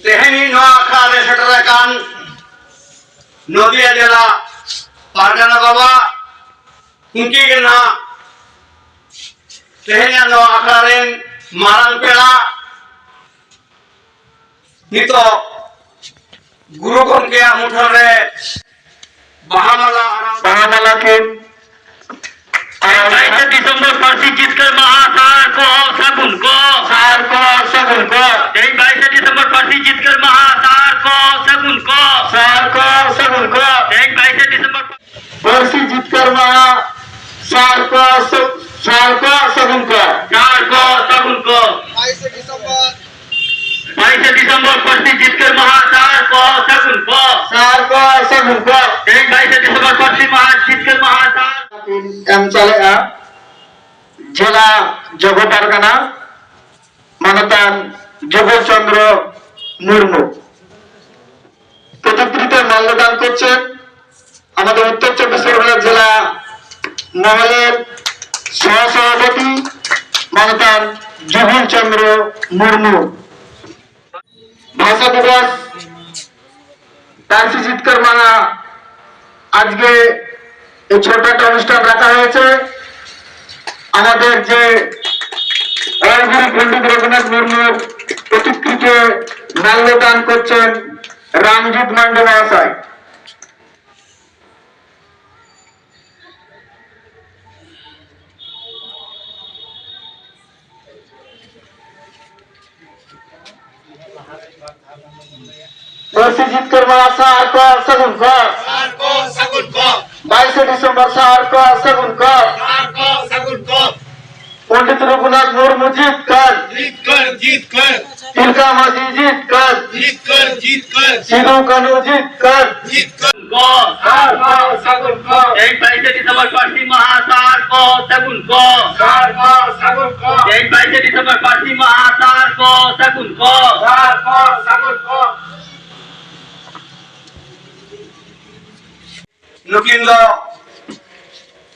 তেহেনি নোয়া আখড়ারে সেটারাকান নদিয়া জেলা পারগানা বাবা উনকি না তেহেনি নোয়া আখড়ারেন মারাং পেড়া নিতো गुरु गंगे मुठारे बहामाला के 22 दिसंबर फांसी जीतकर महासार को सगुन को 22 दिसंबर फांसी जीतकर महासार को सगुन को 22 दिसंबर फांसी जीतकर महासार को सगुन को 22 दिसंबर फांसी जीतकर महासार को सगुन को 22 दिसंबर फांसी जीतकर महासार জেলা যোগ পারগানা মানতান যোগেশ চন্দ্র মুর্মু প্রতিকৃতিতে মাল্যদান করছেন আমাদের উত্তর চব্বিশ পরগনা জেলা মহলের সহসভাপতি মানতান যোগেশ চন্দ্র মুর্মু। ভাষা দিবস ফাঁসি জিতকর মানা আজকে এই ছোট একটা অনুষ্ঠান রাখা হয়েছে। আমাদের যে রাজগুরু পণ্ডিত রঘুনাথ মুর্মুর প্রতিকৃতিতে মাল্যদান করছেন রামজিৎ মান্ডে মহাশয়। फांसी जीतकर महासार को सगुन को 22 दिसंबर सार को सगुन को पंडित रघुनाथ मुर्मू जीत कर तिलका मांझी जीत कर सिद्धू कानू जीत कर 22 दिसंबर फांसी महासार को सगुन को 22 दिसंबर फांसी महासार को सगुन को नुकिंद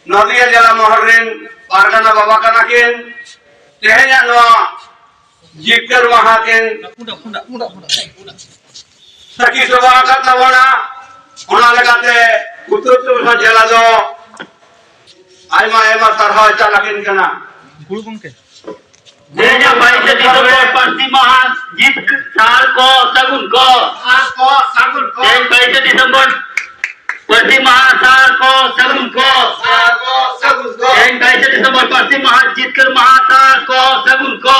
नदिया जिला महरेन पारगाना बाबा कानाकिन तेहेnya नोआ जीतकर महाकिन सकी सभा करता बना ओना लगाते उत्तर चौबीस जिला दो आयमा तरह चालाकिन कना गुरु गंगे 22 दिसंबर फांसी जीत साल को सगुन को 22 दिसंबर फांसी महासार को सगुन को 22 दिसंबर फांसी जीतकर महासार को सगुन को